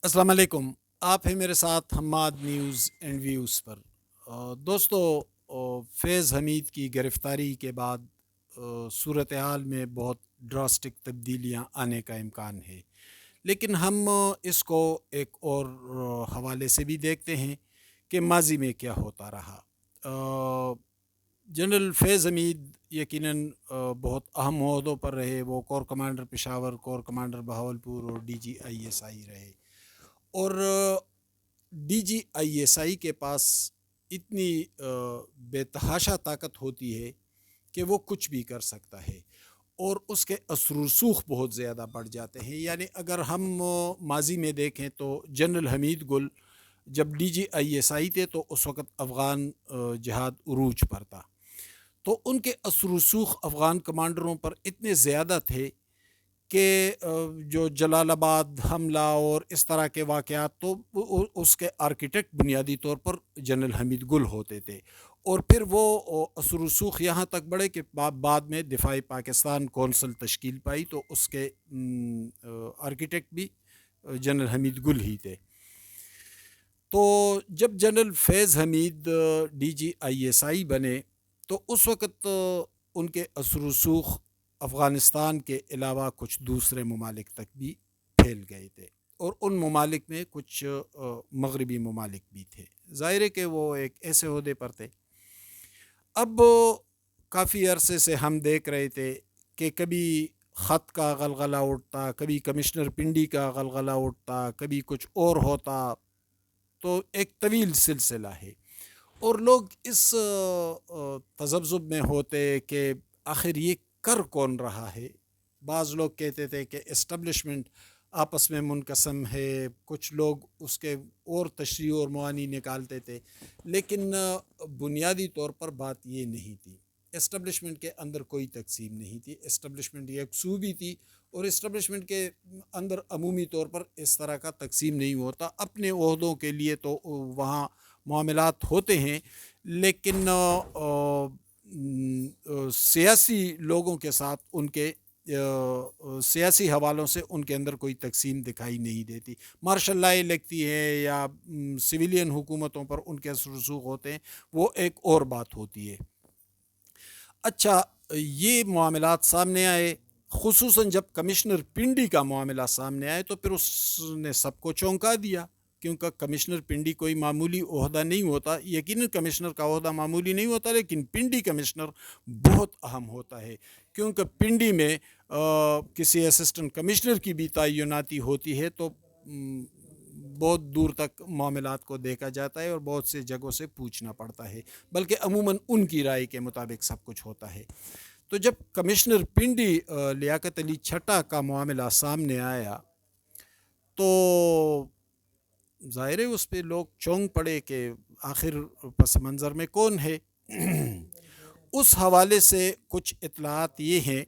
السلام علیکم۔ آپ ہیں میرے ساتھ حماد نیوز اینڈ ویوز پر۔ دوستو، فیض حمید کی گرفتاری کے بعد صورتحال میں بہت ڈراسٹک تبدیلیاں آنے کا امکان ہے، لیکن ہم اس کو ایک اور حوالے سے بھی دیکھتے ہیں کہ ماضی میں کیا ہوتا رہا۔ جنرل فیض حمید یقیناً بہت اہم عہدوں پر رہے۔ وہ corps commander Peshawar, corps commander Bahawalpur اور ڈی جی آئی ایس آئی رہے، اور ڈی جی آئی ایس آئی کے پاس اتنی بے تحاشا طاقت ہوتی ہے کہ وہ کچھ بھی کر سکتا ہے، اور اس کے اثر و رسوخ بہت زیادہ بڑھ جاتے ہیں۔ یعنی اگر ہم ماضی میں دیکھیں تو جنرل حمید گل جب ڈی جی آئی ایس آئی تھے تو اس وقت افغان جہاد عروج پر تھا، تو ان کے اثر و رسوخ افغان کمانڈروں پر اتنے زیادہ تھے کہ جو جلال آباد حملہ اور اس طرح کے واقعات تو اس کے آرکیٹیکٹ بنیادی طور پر جنرل حمید گل ہوتے تھے، اور پھر وہ اثر و رسوخ یہاں تک بڑھے کہ بعد میں دفاعی پاکستان کونسل تشکیل پائی تو اس کے آرکیٹیکٹ بھی جنرل حمید گل ہی تھے۔ تو جب general Faiz Hamid D G I S I بنے تو اس وقت ان کے اثر و رسوخ افغانستان کے علاوہ کچھ دوسرے ممالک تک بھی پھیل گئے تھے، اور ان ممالک میں کچھ مغربی ممالک بھی تھے۔ ظاہر ہے کہ وہ ایک ایسے عہدے پر تھے۔ اب کافی عرصے سے ہم دیکھ رہے تھے کہ کبھی خط کا غلغلہ اٹھتا، کبھی کمشنر پنڈی کا غلغلہ اٹھتا، کبھی کچھ اور ہوتا، تو ایک طویل سلسلہ ہے، اور لوگ اس تذبذب میں ہوتے کہ آخر یہ کر کون رہا ہے۔ بعض لوگ کہتے تھے کہ اسٹیبلشمنٹ آپس میں منقسم ہے، کچھ لوگ اس کے اور تشریح اور معانی نکالتے تھے، لیکن بنیادی طور پر بات یہ نہیں تھی۔ اسٹیبلشمنٹ کے اندر کوئی تقسیم نہیں تھی، اسٹیبلشمنٹ یکسوئی تھی، اور اسٹیبلشمنٹ کے اندر عمومی طور پر اس طرح کا تقسیم نہیں ہوتا۔ اپنے عہدوں کے لیے تو وہاں معاملات ہوتے ہیں، لیکن سیاسی لوگوں کے ساتھ ان کے سیاسی حوالوں سے ان کے اندر کوئی تقسیم دکھائی نہیں دیتی۔ مارشل لاء لگتی ہے یا سویلین حکومتوں پر ان کے اثر و رسوخ ہوتے ہیں، وہ ایک اور بات ہوتی ہے۔ اچھا، یہ معاملات سامنے آئے، خصوصاً جب کمشنر پنڈی کا معاملہ سامنے آئے تو پھر اس نے سب کو چونکا دیا، کیونکہ کمشنر پنڈی کوئی معمولی عہدہ نہیں ہوتا۔ یقیناً کمشنر کا عہدہ معمولی نہیں ہوتا، لیکن پنڈی کمشنر بہت اہم ہوتا ہے، کیونکہ پنڈی میں کسی اسسٹنٹ کمشنر کی بھی تعیناتی ہوتی ہے، تو بہت دور تک معاملات کو دیکھا جاتا ہے اور بہت سے جگہوں سے پوچھنا پڑتا ہے، بلکہ عموماً ان کی رائے کے مطابق سب کچھ ہوتا ہے۔ تو جب کمشنر پنڈی لیاقت علی چھٹا کا معاملہ سامنے آیا تو ظاہر ہے اس پہ لوگ چونک پڑے کہ آخر پس منظر میں کون ہے۔ اس حوالے سے کچھ اطلاعات یہ ہیں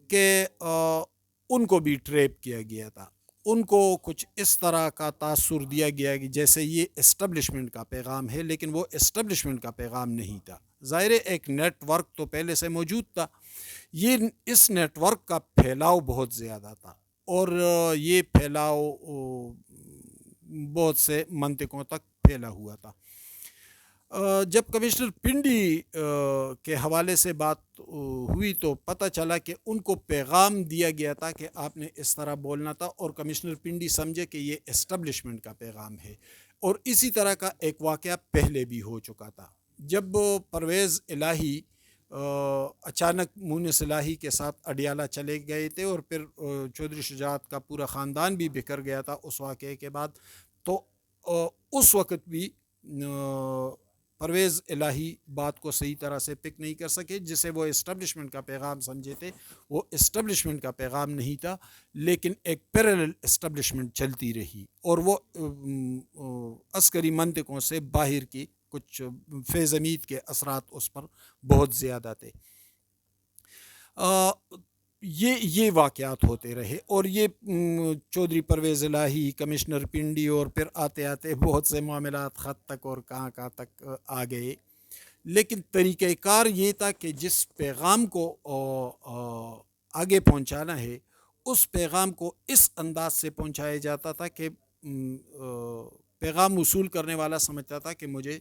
کہ ان کو بھی ٹریپ کیا گیا تھا، ان کو کچھ اس طرح کا تاثر دیا گیا کہ جیسے یہ اسٹیبلشمنٹ کا پیغام ہے، لیکن وہ اسٹیبلشمنٹ کا پیغام نہیں تھا۔ ظاہر ایک نیٹ ورک تو پہلے سے موجود تھا، یہ اس نیٹ ورک کا پھیلاؤ بہت زیادہ تھا، اور یہ پھیلاؤ بہت سے منطقوں تک پھیلا ہوا تھا۔ جب کمشنر پنڈی کے حوالے سے بات ہوئی تو پتہ چلا کہ ان کو پیغام دیا گیا تھا کہ آپ نے اس طرح بولنا تھا، اور کمشنر پنڈی سمجھے کہ یہ اسٹیبلشمنٹ کا پیغام ہے۔ اور اسی طرح کا ایک واقعہ پہلے بھی ہو چکا تھا، جب پرویز الہی اچانک مونس الہی کے ساتھ اڈیالہ چلے گئے تھے، اور پھر چودھری شجاعت کا پورا خاندان بھی بکھر گیا تھا اس واقعے کے بعد، تو اس وقت بھی پرویز الہی بات کو صحیح طرح سے پک نہیں کر سکے۔ جسے وہ اسٹیبلشمنٹ کا پیغام سمجھے تھے، وہ اسٹیبلشمنٹ کا پیغام نہیں تھا، لیکن ایک پیرالل اسٹیبلشمنٹ چلتی رہی، اور وہ عسکری منطقوں سے باہر کی کچھ فیض حمید کے اثرات اس پر بہت زیادہ تھے۔ یہ واقعات ہوتے رہے، اور یہ چودھری پرویز الہی، کمشنر پنڈی، اور پھر آتے آتے بہت سے معاملات خط تک اور کہاں تک آ گئے۔ لیکن طریقہ کار یہ تھا کہ جس پیغام کو آگے پہنچانا ہے، اس پیغام کو اس انداز سے پہنچایا جاتا تھا کہ پیغام وصول کرنے والا سمجھتا تھا کہ مجھے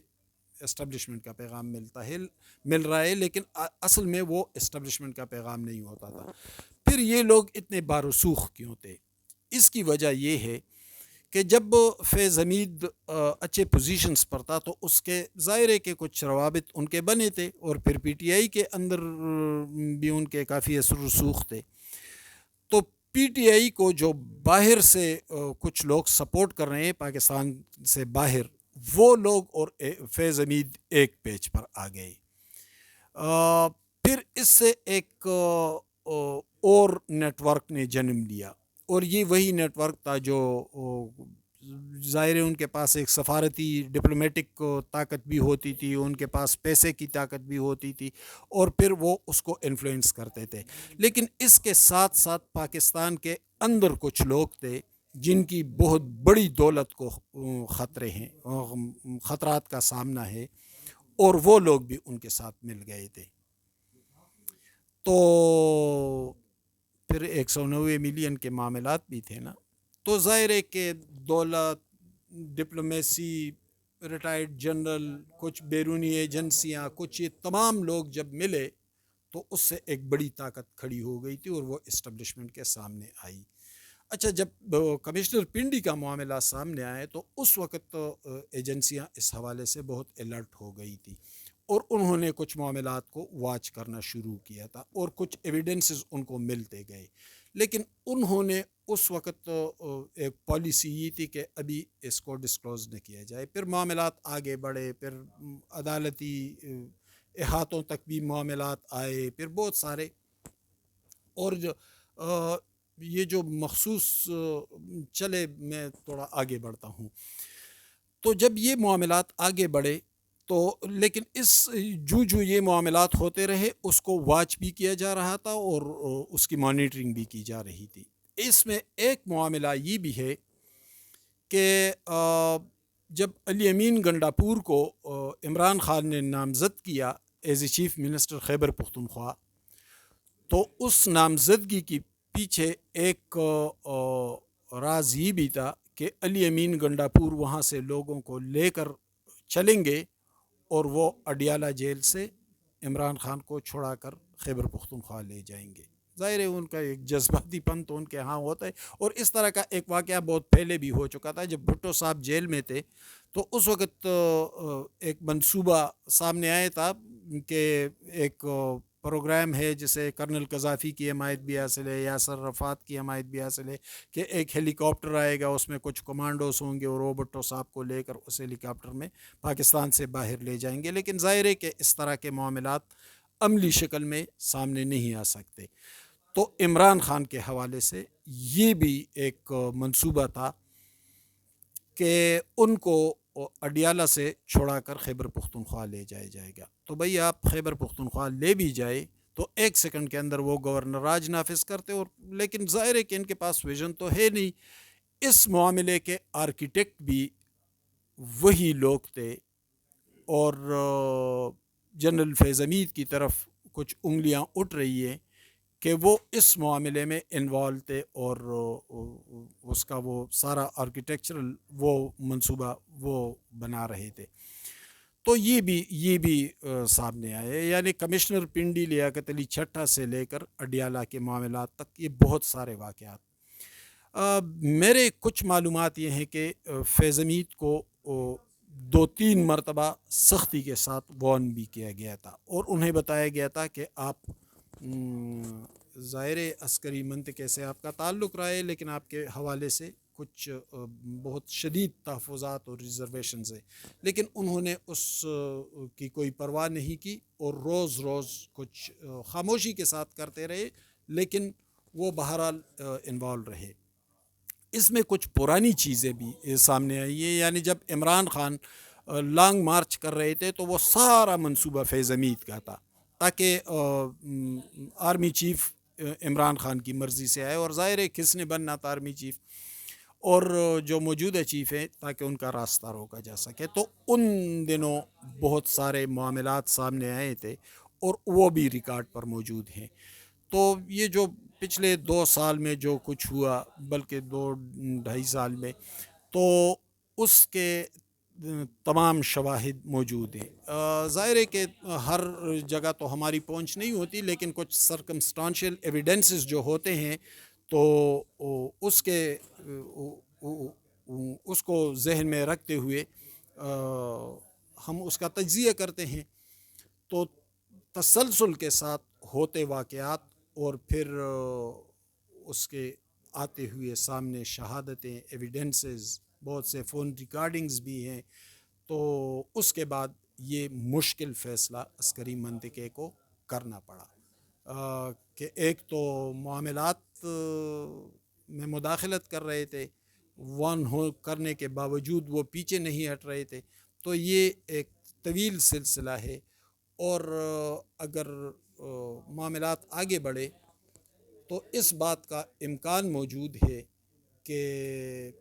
اسٹیبلشمنٹ کا پیغام مل رہا ہے، لیکن اصل میں وہ اسٹیبلشمنٹ کا پیغام نہیں ہوتا تھا۔ پھر یہ لوگ اتنے بارسوخ کیوں تھے؟ اس کی وجہ یہ ہے کہ جب فیض حمید اچھے پوزیشنز پر تھا تو اس کے ظاہر ہے کہ کچھ روابط ان کے بنے تھے، اور پھر پی ٹی آئی کے اندر بھی ان کے کافی اثر رسوخ تھے۔ تو پی ٹی آئی کو جو باہر سے کچھ لوگ سپورٹ کر رہے ہیں پاکستان سے باہر، وہ لوگ اور فیض حمید ایک پیج پر آ گئے۔ پھر اس سے ایک اور نیٹ ورک نے جنم لیا، اور یہ وہی نیٹ ورک تھا جو ظاہر ہے ان کے پاس ایک سفارتی ڈپلومیٹک طاقت بھی ہوتی تھی، ان کے پاس پیسے کی طاقت بھی ہوتی تھی، اور پھر وہ اس کو انفلوئنس کرتے تھے۔ لیکن اس کے ساتھ ساتھ پاکستان کے اندر کچھ لوگ تھے جن کی بہت بڑی دولت کو خطرے ہیں، خطرات کا سامنا ہے، اور وہ لوگ بھی ان کے ساتھ مل گئے تھے۔ تو پھر 190 ملین کے معاملات بھی تھے نا، تو ظاہر ہے کہ دولت، ڈپلومیسی، ریٹائرڈ جنرل، کچھ بیرونی ایجنسیاں، کچھ یہ تمام لوگ جب ملے تو اس سے ایک بڑی طاقت کھڑی ہو گئی تھی، اور وہ اسٹیبلشمنٹ کے سامنے آئی۔ اچھا، جب کمشنر پنڈی کا معاملہ سامنے آئے تو اس وقت ایجنسیاں اس حوالے سے بہت الرٹ ہو گئی تھی، اور انہوں نے کچھ معاملات کو واچ کرنا شروع کیا تھا، اور کچھ ایویڈنسز ان کو ملتے گئے۔ لیکن انہوں نے اس وقت ایک پالیسی یہ تھی کہ ابھی اس کو ڈسکلوز نہ کیا جائے۔ پھر معاملات آگے بڑھے، پھر عدالتی احاطوں تک بھی معاملات آئے، پھر بہت سارے، اور یہ جو مخصوص چلے، میں تھوڑا آگے بڑھتا ہوں۔ تو جب یہ معاملات آگے بڑھے تو لیکن جو یہ معاملات ہوتے رہے اس کو واچ بھی کیا جا رہا تھا، اور اس کی مانیٹرنگ بھی کی جا رہی تھی۔ اس میں ایک معاملہ یہ بھی ہے کہ جب علی امین گنڈاپور کو عمران خان نے نامزد کیا as a chief minister Khyber Pakhtunkhwa, تو اس نامزدگی کی پیچھے ایک راز یہ بھی تھا کہ علی امین گنڈاپور وہاں سے لوگوں کو لے کر چلیں گے، اور وہ اڈیالہ جیل سے عمران خان کو چھڑا کر خیبر پختونخوا لے جائیں گے۔ ظاہر ہے ان کا ایک جذباتی پن تو ان کے ہاں ہوتا ہے، اور اس طرح کا ایک واقعہ بہت پہلے بھی ہو چکا تھا جب بھٹو صاحب جیل میں تھے، تو اس وقت ایک منصوبہ سامنے آیا تھا کہ ایک پروگرام ہے جسے کرنل قذافی کی حمایت بھی حاصل ہے، یاسر عرفات کی حمایت بھی حاصل ہے، کہ ایک ہیلی کاپٹر آئے گا، اس میں کچھ کمانڈوز ہوں گے، اور وہ بھٹو صاحب کو لے کر اس ہیلی کاپٹر میں پاکستان سے باہر لے جائیں گے۔ لیکن ظاہر ہے کہ اس طرح کے معاملات عملی شکل میں سامنے نہیں آ سکتے، تو عمران خان کے حوالے سے یہ بھی ایک منصوبہ تھا کہ ان کو اڈیالہ سے چھوڑا کر خیبر پختونخوا لے جایا جائے گا۔ تو بھئی آپ خیبر پختونخوا لے بھی جائے تو ایک سیکنڈ کے اندر وہ گورنر راج نافذ کرتے، اور لیکن ظاہر ہے کہ ان کے پاس ویژن تو ہے نہیں۔ اس معاملے کے آرکیٹیکٹ بھی وہی لوگ تھے، اور جنرل فیض حمید کی طرف کچھ انگلیاں اٹھ رہی ہیں کہ وہ اس معاملے میں انوالو تھے، اور اس کا وہ سارا آرکیٹیکچرل وہ منصوبہ وہ بنا رہے تھے۔ تو یہ بھی سامنے آئے، یعنی کمشنر پنڈی لیاقت علی چھٹا سے لے کر اڈیالہ کے معاملات تک یہ بہت سارے واقعات۔ میرے کچھ معلومات یہ ہیں کہ فیض حمید کو 2-3 مرتبہ سختی کے ساتھ وارن بھی کیا گیا تھا، اور انہیں بتایا گیا تھا کہ آپ ظاہر عسکری منطقے سے آپ کا تعلق رہا ہے، لیکن آپ کے حوالے سے کچھ بہت شدید تحفظات اور ریزرویشنز ہیں، لیکن انہوں نے اس کی کوئی پرواہ نہیں کی، اور روز روز کچھ خاموشی کے ساتھ کرتے رہے، لیکن وہ بہرحال انوالو رہے۔ اس میں کچھ پرانی چیزیں بھی سامنے آئی ہیں، یعنی جب عمران خان لانگ مارچ کر رہے تھے تو وہ سارا منصوبہ فیض حمید کا تھا، تاکہ آرمی چیف عمران خان کی مرضی سے آئے، اور ظاہر ہے کس نے بننا تھا آرمی چیف، اور جو موجودہ چیف ہیں تاکہ ان کا راستہ روکا جا سکے۔ تو ان دنوں بہت سارے معاملات سامنے آئے تھے، اور وہ بھی ریکارڈ پر موجود ہیں۔ تو یہ جو پچھلے 2 سال میں جو کچھ ہوا، بلکہ 2-2.5 سال میں، تو اس کے تمام شواہد موجود ہیں۔ ظاہر ہے کہ ہر جگہ تو ہماری پہنچ نہیں ہوتی، لیکن کچھ سرکمسٹانشل ایویڈنسز جو ہوتے ہیں تو اس کے اس کو ذہن میں رکھتے ہوئے ہم اس کا تجزیہ کرتے ہیں۔ تو تسلسل کے ساتھ ہوتے واقعات اور پھر اس کے آتے ہوئے سامنے شہادتیں، ایویڈنسز، بہت سے فون ریکارڈنگز بھی ہیں، تو اس کے بعد یہ مشکل فیصلہ عسکری منطقے کو کرنا پڑا کہ ایک تو معاملات میں مداخلت کر رہے تھے، وان ہو کرنے کے باوجود وہ پیچھے نہیں ہٹ رہے تھے، تو یہ ایک طویل سلسلہ ہے۔ اور اگر معاملات آگے بڑھے تو اس بات کا امکان موجود ہے کہ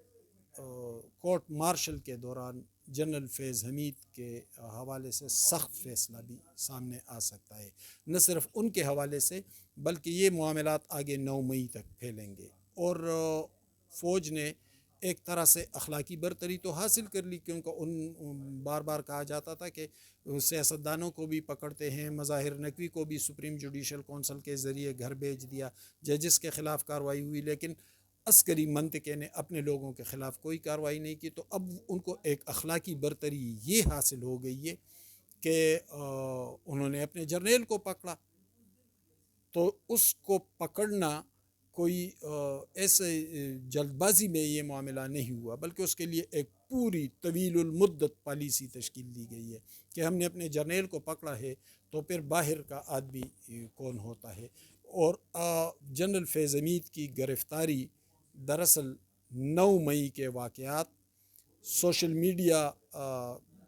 کورٹ مارشل کے دوران جنرل فیض حمید کے حوالے سے سخت فیصلہ بھی سامنے آ سکتا ہے، نہ صرف ان کے حوالے سے بلکہ یہ معاملات آگے 9 مئی تک پھیلیں گے۔ اور فوج نے ایک طرح سے اخلاقی برتری تو حاصل کر لی، کیونکہ ان بار بار کہا جاتا تھا کہ سیاستدانوں کو بھی پکڑتے ہیں، مظاہر نقوی کو بھی سپریم جوڈیشل کونسل کے ذریعے گھر بھیج دیا، ججز کے خلاف کارروائی ہوئی، لیکن عسکری منطقے نے اپنے لوگوں کے خلاف کوئی کارروائی نہیں کی۔ تو اب ان کو ایک اخلاقی برتری یہ حاصل ہو گئی ہے کہ انہوں نے اپنے جرنیل کو پکڑا، تو اس کو پکڑنا کوئی ایسے جلد بازی میں یہ معاملہ نہیں ہوا، بلکہ اس کے لیے ایک پوری طویل المدت پالیسی تشکیل دی گئی ہے کہ ہم نے اپنے جرنیل کو پکڑا ہے تو پھر باہر کا آدمی کون ہوتا ہے۔ اور جنرل فیض حمید کی گرفتاری دراصل 9 مئی کے واقعات، سوشل میڈیا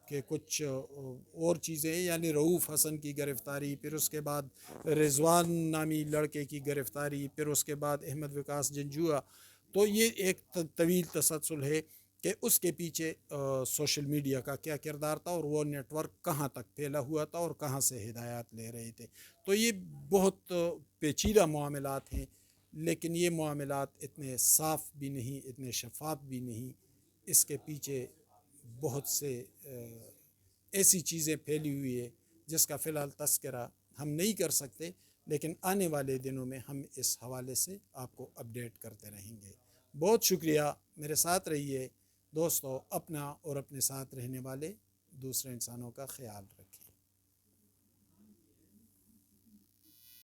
کہ کچھ اور چیزیں، یعنی رؤوف حسن کی گرفتاری، پھر اس کے بعد رضوان نامی لڑکے کی گرفتاری، پھر اس کے بعد احمد وکاس جنجوعہ، تو یہ ایک طویل تسلسل ہے کہ اس کے پیچھے سوشل میڈیا کا کیا کردار تھا اور وہ نیٹ ورک کہاں تک پھیلا ہوا تھا اور کہاں سے ہدایات لے رہے تھے۔ تو یہ بہت پیچیدہ معاملات ہیں، لیکن یہ معاملات اتنے صاف بھی نہیں، اتنے شفاف بھی نہیں، اس کے پیچھے بہت سے ایسی چیزیں پھیلی ہوئی ہے جس کا فی الحال تذکرہ ہم نہیں کر سکتے، لیکن آنے والے دنوں میں ہم اس حوالے سے آپ کو اپڈیٹ کرتے رہیں گے۔ بہت شکریہ، میرے ساتھ رہیے دوستو، اپنا اور اپنے ساتھ رہنے والے دوسرے انسانوں کا خیال رکھیں۔